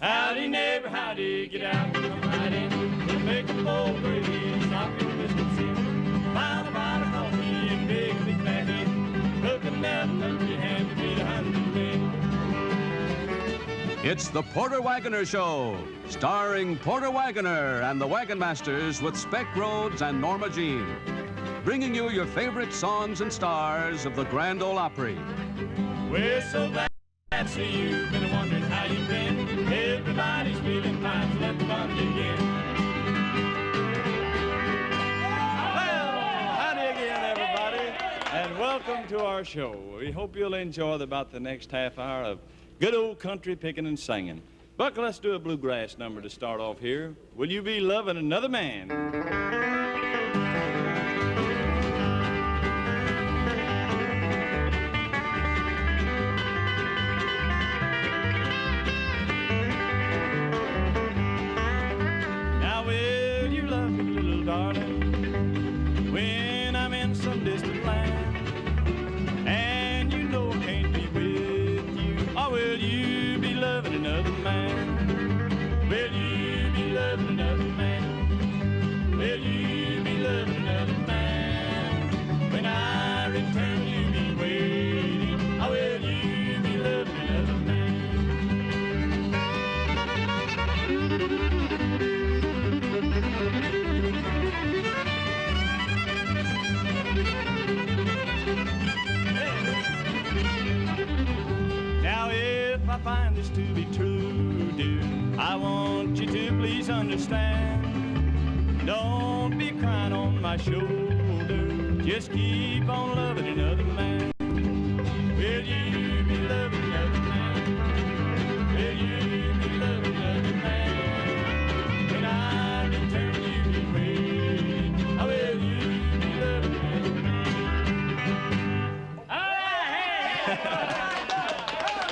Howdy, neighbor, howdy, get out, come right in. We'll make a bowl gravy, sock your biscuits in. Pound a pot of coffee and big, big Mack in. Cook enough country ham to feed 100 men. It's the Porter Wagoner Show, starring Porter Wagoner and the Wagonmasters with Speck, Rhodes, and Norma Jean. Bringing you your favorite songs and stars of the Grand Ole Opry. We're so glad to see you. Been wondering how you've been. Everybody's feeling fine, so let the fun begin. Well, howdy again, everybody, and welcome to our show. We hope you'll enjoy about the next half hour of good old country picking and singing. Buck, let's do a bluegrass number to start off here. Will you be loving another man? Now, will you love me, little darling, when I'm in some distant land, and you know I can't be with you, or will you be loving another man? Will you be loving another man? Will you be loving another man? When I return, you be waiting, or will you be loving another man? Now if I find this to be true, dear, I want you to please understand. Don't be crying on my shoulder, just keep on loving another man. Will you be loving another man? Will you be loving another man? When I return, you be waiting, or will you be loving another man?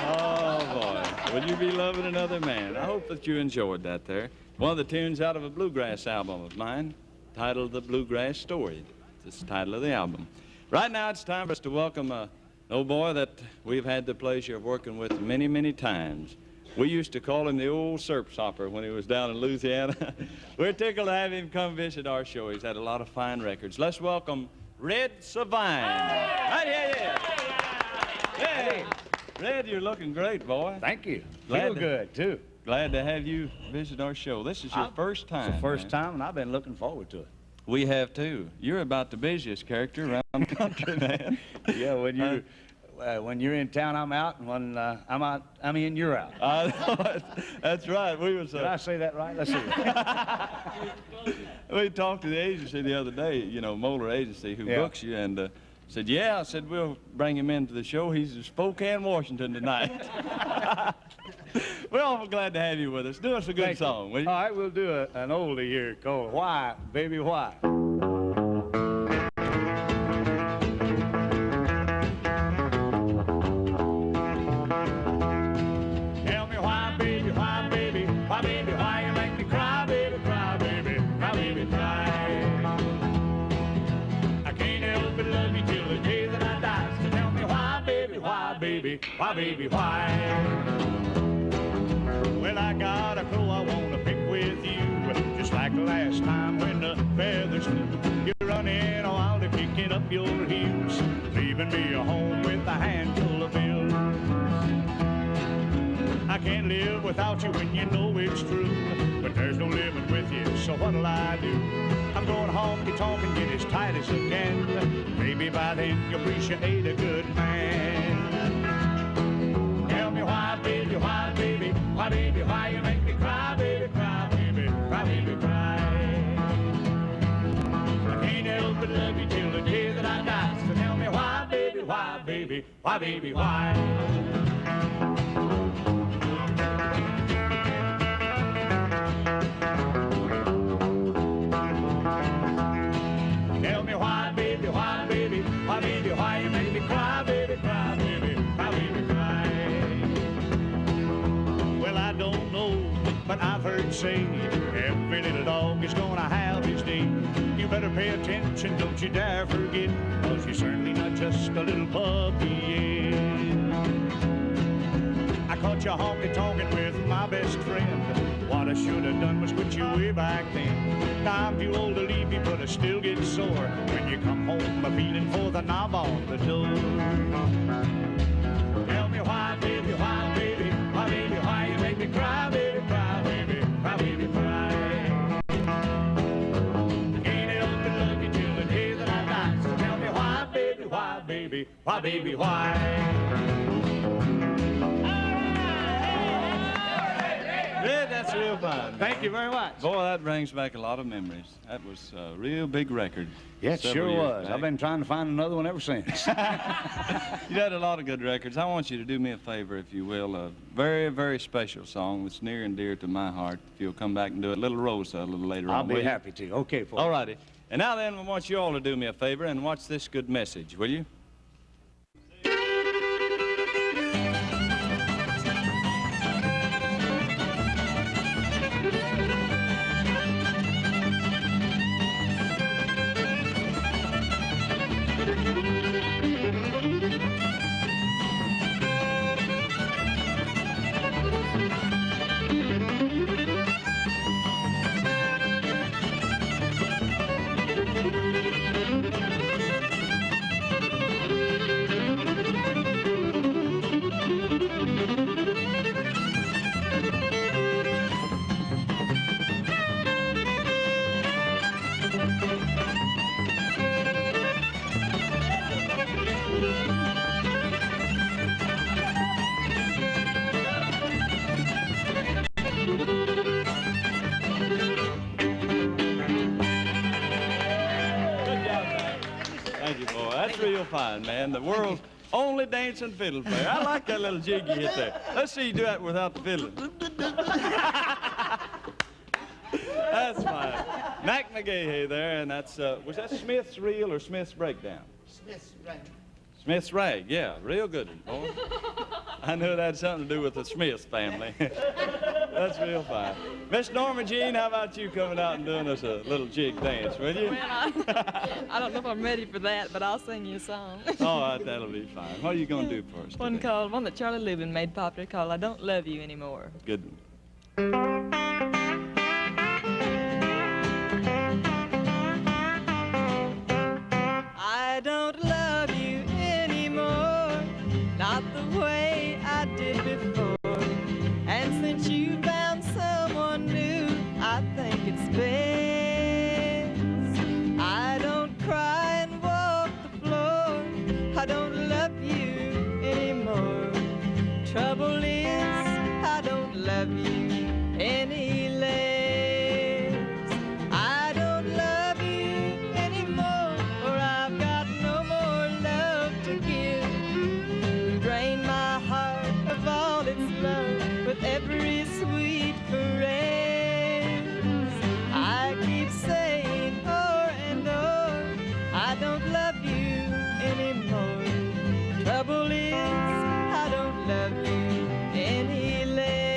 Oh, boy. Will you be loving another man? I hope that you enjoyed that there. One of the tunes out of a bluegrass album of mine, titled The Bluegrass Story. That's the title of the album. Right now, it's time for us to welcome an old boy that we've had the pleasure of working with many, many times. We used to call him the old Serp Hopper when he was down in Louisiana. We're tickled to have him come visit our show. He's had a lot of fine records. Let's welcome Red Sovine. Right here. Hey, Red, you're looking great, boy. Thank you. Glad Feel to- good, too. Glad to have you visit our show. This is your first time. It's the first man. time, and I've been looking forward to it. We have too. You're about the busiest character around the country, man. Yeah, when you're in town, I'm out, and when I'm out, I mean, you're out. That's right. We was. Did I say that right? Let's see. We talked to the agency the other day. You know, Moeller Agency, who books you, and said, "Yeah." I said, "We'll bring him into the show. He's in Spokane, Washington tonight." We're awful glad to have you with us. Do us a good song, will you? All right, we'll do an oldie here called "Why, Baby, Why." Tell me why, baby, why, baby, why, baby, why you make me cry, baby, cry, baby, cry, baby, cry. I can't help but love you till the day that I die. So tell me why, baby, why, baby, why, baby, why. Well, I got a crow I wanna pick with you, just like last time when the feathers flew. You're running wild and kicking up your heels, leaving me a home with a handful of bills. I can't live without you when you know it's true, but there's no living with you, so what'll I do? I'm going honky-tonk and get as tight as I can. Maybe by then you'll appreciate a good man. Tell me why, baby, why, baby, why, baby, why you make me cry, baby, cry, baby, cry, baby, cry. I can't help but love you till the day that I die. So tell me why, baby, why, baby, why, baby, why. Tell me why, baby, why, baby, why, baby, why you make me cry, baby, cry, baby, cry, baby, cry. Well, I don't know, but I've heard say every little dog is gonna have his day. You better pay attention, don't you dare forget, 'cause you're certainly not just a little puppy yet. I caught you honky-tonkin' with my best friend. What I should have done was quit you way back then. Now I'm too old to leave you, but I still get sore when you come home, I'm feeling for the knob on the door. Tell me why, baby, why, baby, why, baby, why you make me cry, baby, cry, baby, cry, baby, cry. Ain't help but love you till the day that I die. So tell me why, baby, why, baby, why, baby, why. Yeah, that's real fine. Thank you very much. Boy, that brings back a lot of memories. That was a real big record. Yeah, it several sure years was. back. I've been trying to find another one ever since. You had a lot of good records. I want you to do me a favor, if you will. A very, very special song that's near and dear to my heart. If you'll come back and do it, Little Rosa, a little later on. I'll be will you? happy to. Okay, folks. All righty. And now then, I want you all to do me a favor and watch this good message, will you? Real fine, man. The world's only dancing fiddle player. I like that little jig you hit there. Let's see you do that without the fiddle. That's fine. Mack MaGaha there, and that's, was that Smith's reel or Smith's breakdown? Smith's rag. Smith's rag, yeah, real good one, boy. I knew that had something to do with the Smith family. That's real fine. Miss Norma Jean, how about you coming out and doing us a little jig dance, will you? Well, I don't know if I'm ready for that, but I'll sing you a song. All right, that'll be fine. What are you going to do for us today? One that Charlie Lubin made popular called I Don't Love You Anymore. Good. I don't love you anymore, not the way I did before. And since you found someone new, I think it's best. I don't cry and walk the floor, I don't love you anymore. Trouble is, I don't love you any less. I don't love you anymore, for I've got no more love to give. You drain my heart of all its love with every sweet caress. I keep saying o'er and o'er, I don't love you anymore. Trouble is, I don't love you any less.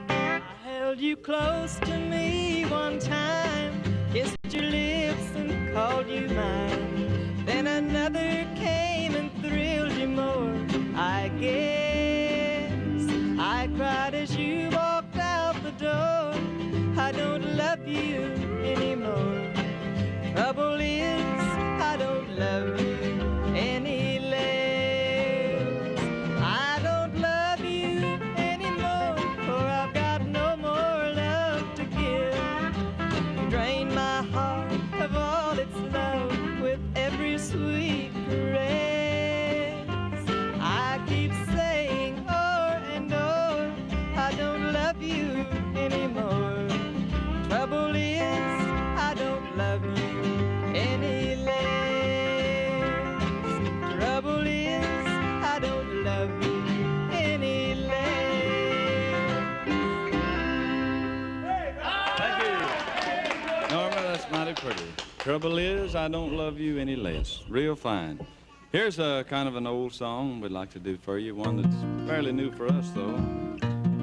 I held you close to me one time, kissed your lips and called you mine. Then another came and thrilled you more, I guess. I cried as you walked out the door, I don't love you anymore. Trouble is, I don't love you any less. I don't love you anymore, for I've got no more love to give. You drain my heart of all its love with every sweet caress. I keep saying o'er and o'er, I don't love you anymore. Trouble is, I don't love you any less. Trouble is, I don't love you any less. Thank you. Norma, that's mighty pretty. Trouble is, I don't love you any less. Real fine. Here's a kind of an old song we'd like to do for you, one that's fairly new for us, though.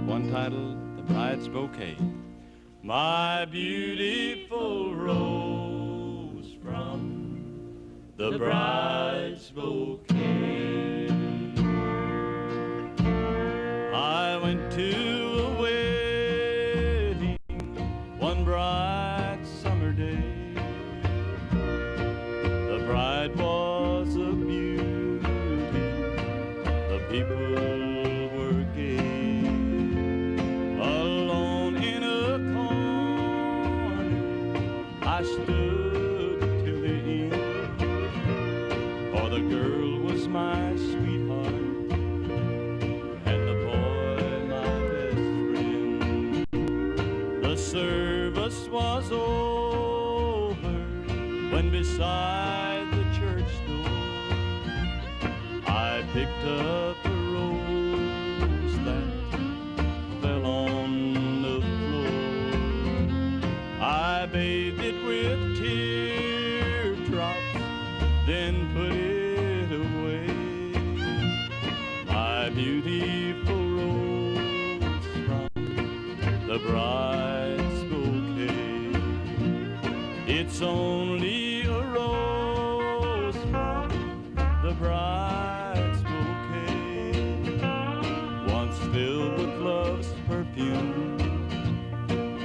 One titled, The Bride's Bouquet. My beautiful rose from the bride's bouquet. I went to a wedding one bright summer day. The bride was a beauty, the people were gay. Alone in a corner, I stood till the end, for the girl was my sweetheart and the boy my best friend. The service was over when beside the church door I picked up a rose that fell on the floor. I bathed it with teardrops, then put it away. My beautiful rose from the bride's bouquet. It's only a rose from the bride's bouquet, once filled with love's perfume,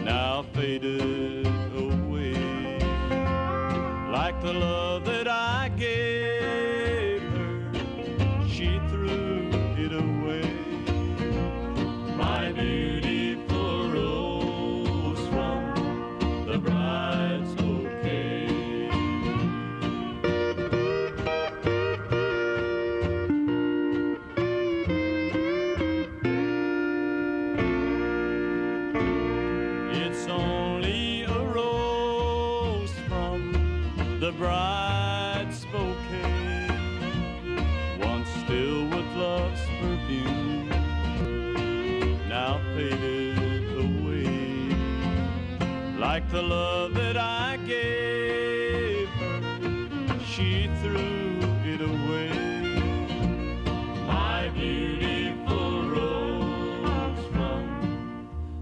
now faded away. Like the love that I gave her, she threw it away. My beautiful rose from the bride's bouquet. It's only a rose from the bride's bouquet, once filled with love's perfume, now faded away. Like the love that I gave her, she threw it away. My beautiful rose from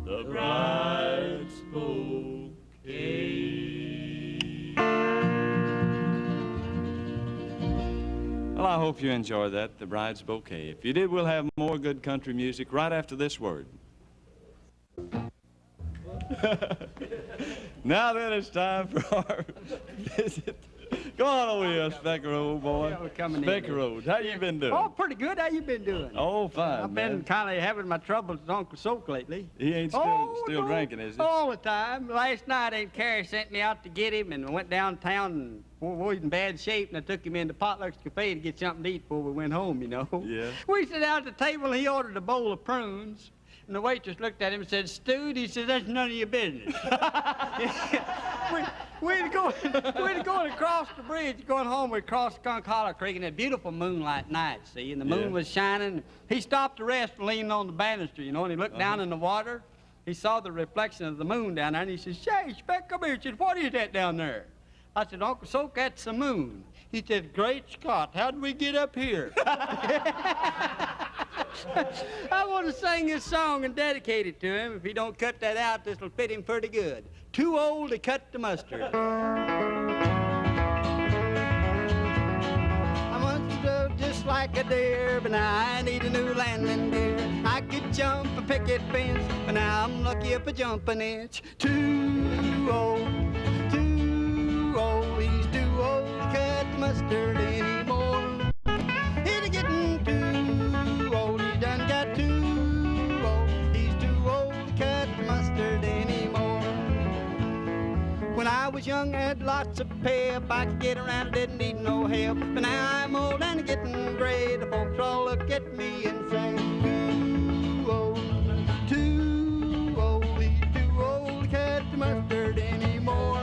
the bride's bouquet. Well, I hope you enjoyed that, the bride's bouquet. If you did, we'll have more good country music right after this word. Now then, it's time for our visit. Come on over here, Specker, old boy. Yeah, we're coming in. Specker Rhodes, how you been doing? Oh, pretty good. How you been doing? Oh, fine, I've been man. kind of having my troubles with Uncle Soak lately. He ain't still no. drinking, is he? All the time. Last night, Aunt Carrie sent me out to get him, and I went downtown, and we was in bad shape, and I took him into Potluck's Cafe to get something to eat before we went home, you know. Yeah. We sat down at the table, and he ordered a bowl of prunes. And the waitress looked at him and said, "Stewed?" He said, "That's none of your business." we'd going across the bridge, going home. We crossed Skunk Hollow Creek, and a beautiful moonlight night, see? And the moon was shining. He stopped to rest and leaned on the banister, you know, and he looked down in the water. He saw the reflection of the moon down there, and he said, "Say, Speck, come here." He said, "What is that down there?" I said, "Uncle Soak, that's the moon." He said, "Great Scott, how did we get up here?" I want to sing this song and dedicate it to him. If he don't cut that out, this will fit him pretty good. Too old to cut the mustard. I once rode just like a deer, but now I need a new landing gear. I could jump a picket fence, but now I'm lucky if I jump an inch. Too old, he's too old to cut the mustard anymore. He's getting too old, he done got too old. He's too old to cut the mustard anymore. When I was young, I had lots of pep. I could get around, I didn't need no help. But now I'm old and getting gray. The folks all look at me and say, too old, he's too old to cut the mustard anymore.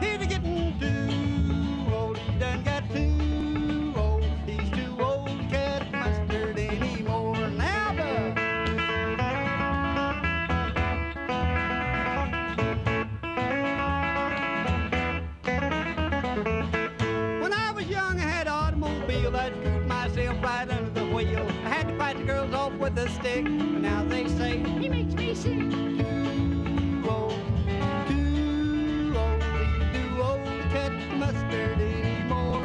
He's getting too old, he done got too old. He's too old to cut the mustard anymore. Now, when I was young, I had an automobile. I'd scoot myself right under the wheel. I had to fight the girls off with a stick, but now they say he makes me sick. Too old, he's too old to cut the mustard anymore.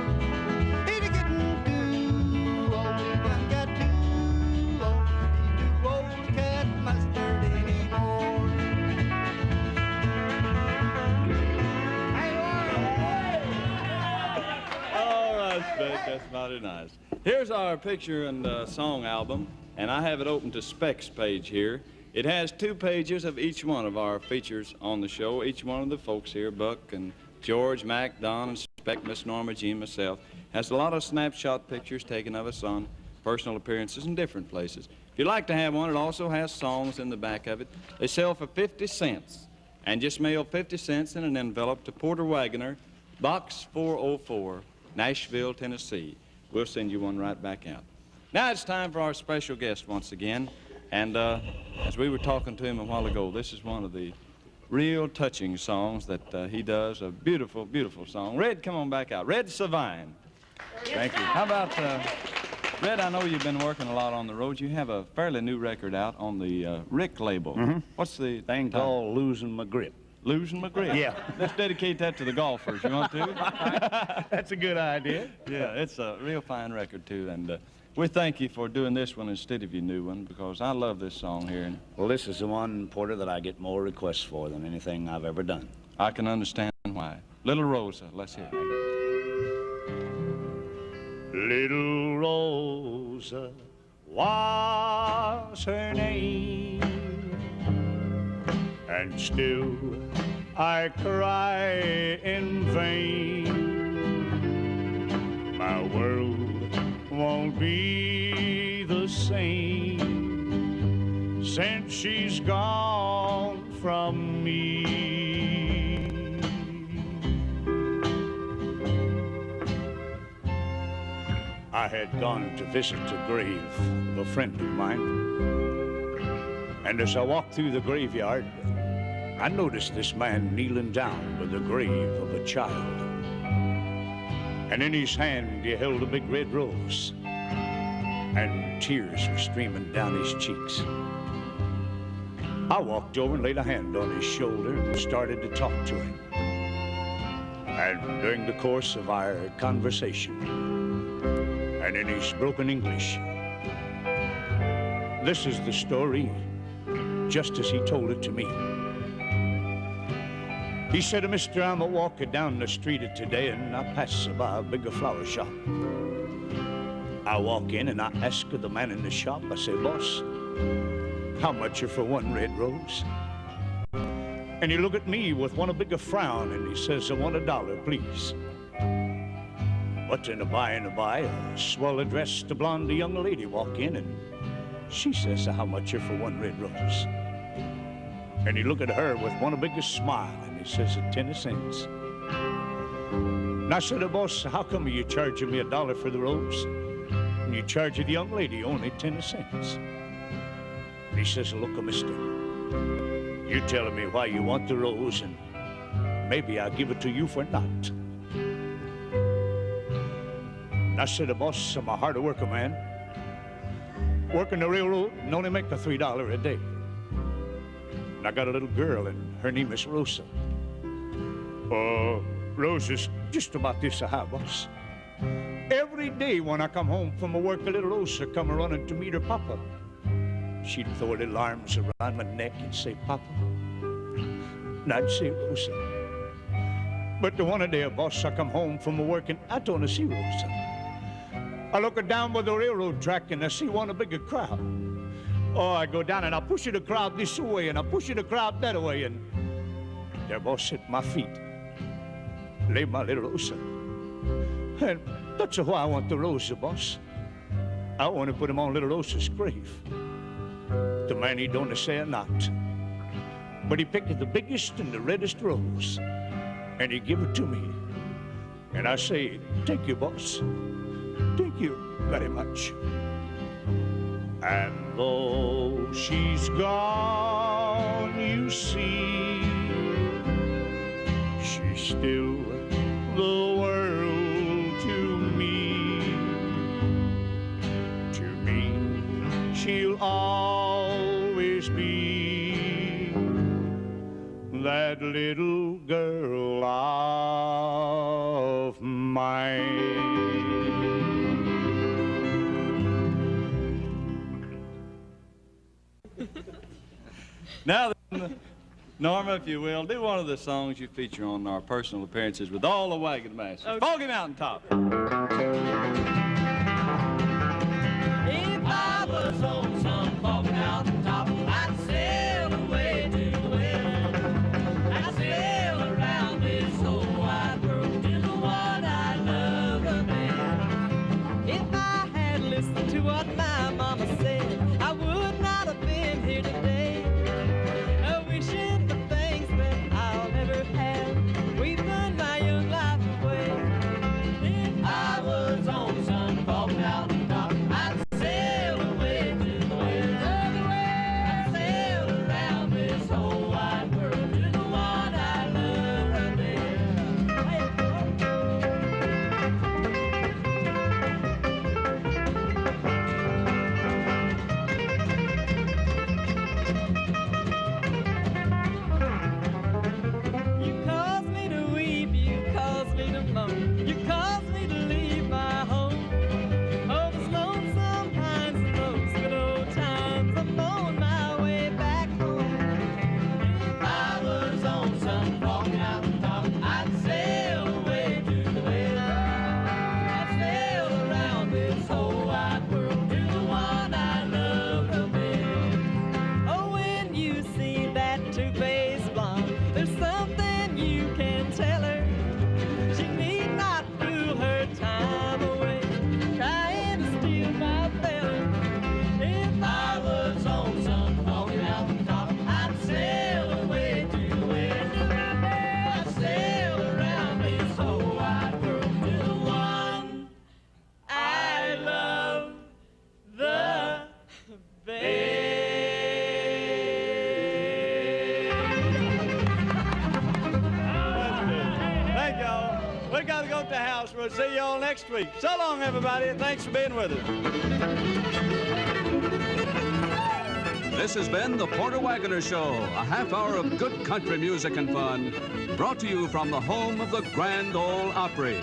That's mighty nice. Here's our picture and song album, and I have it open to Speck's page here. It has 2 pages of each one of our features on the show. Each one of the folks here, Buck and George, Mack, Don, and Speck, Miss Norma, Jean, myself, has a lot of snapshot pictures taken of us on personal appearances in different places. If you'd like to have one, it also has songs in the back of it. They sell for 50 cents, and just mail 50 cents in an envelope to Porter Wagoner, Box 404, Nashville, Tennessee. We'll send you one right back out. Now it's time for our special guest once again. And as we were talking to him a while ago, this is one of the real touching songs that he does. A beautiful, beautiful song. Red, come on back out. Red Sovine. Thank you. How about, Red, I know you've been working a lot on the road. You have a fairly new record out on the Rick label. Mm-hmm. What's the Thing called Losing My Grip. Losing My Grip? Yeah. Let's dedicate that to the golfers. You want to? That's a good idea. Yeah, it's a real fine record, too. And we thank you for doing this one instead of your new one, because I love this song here. And Well, this is the one, Porter, that I get more requests for than anything I've ever done. I can understand why. Little Rosa, let's hear it. Little Rosa was her name, and still I cry in vain. My world won't be the same since she's gone from me. I had gone to visit the grave of a friend of mine, and as I walked through the graveyard, I noticed this man kneeling down by the grave of a child. And in his hand he held a big red rose, and tears were streaming down his cheeks. I walked over and laid a hand on his shoulder and started to talk to him. And during the course of our conversation, and in his broken English, this is the story just as he told it to me. He said, "Mister, I'm a-walking down the street today, and I pass by a bigger flower shop. I walk in and I ask the man in the shop, I say, 'Boss, how much are for one red rose?' And he looked at me with one a bigger frown, and he says, 'I want $1, please.' But in a by, a swell-dressed blonde young lady walk in, and she says, 'How much are for one red rose?' And he looked at her with one a bigger smile, and he says, 10 cents. And I said, 'Boss, how come you charging me $1 for the rose, and you charge the young lady only 10 cents? And he says, 'Look, mister, you telling me why you want the rose, and maybe I'll give it to you for naught.' And I said, 'Boss, I'm a hard worker man. Working the railroad and only make a $3 a day. And I got a little girl, and her name is Rosa. Rosa's just about this high, boss. Every day when I come home from work, a little Rosa come running to meet her papa. She'd throw her little arms around my neck and say, 'Papa.' And I'd say, 'Rosa.' But the one day, boss, I come home from work and I don't see Rosa. I look down by the railroad track and I see one a bigger crowd. Oh, I go down and I push the crowd this way and I push the crowd that way, and there, boss, at my feet lay my little Rosa. And that's why I want the Rosa, boss. I want to put him on little Rosa's grave. The man, he don't say a not, but he picked the biggest and the reddest rose, and he give it to me. And I say, 'Thank you, boss. Thank you very much.' And though she's gone, you see, she's still the world to me. To me, she'll always be that little girl of mine." Now then, Norma, if you will, do one of the songs you feature on our personal appearances with all the Wagonmasters. Okay. Foggy Mountaintop. If I was on some foggy mountaintop, I'd sail away to the west. I'd sail around this whole wide world to the one I love the best. If I had listened to what my mama said, I would not have been here today. Wishing for things that I'll never have, weeping my young life away. If I was on some foggy mountaintop, I'd sail away to the west. I'd sail around this whole wide world to the one I love the best. You caused me to weep, you caused me to moan, you caused me to leave my home. Oh, those lonesome pines and those good old times, I'm on my way back home. If I was on some foggy mountaintop, I'd sail away to the west. I'd sail around this whole wide world to the one I love the best. Oh, when you see that two-faced blonde, there's something you can tell her. She need not fool her time away, trying to steal my belly. If I was on some foggy mountaintop, I'd sail away to the west. I'd sail around this whole wide world to the one I love the best. Thank y'all. We got to go to the house. We'll see y'all next week. So long, everybody. Thanks for being with us. This has been the Porter Wagoner Show, a half hour of good country music and fun, brought to you from the home of the Grand Ole Opry.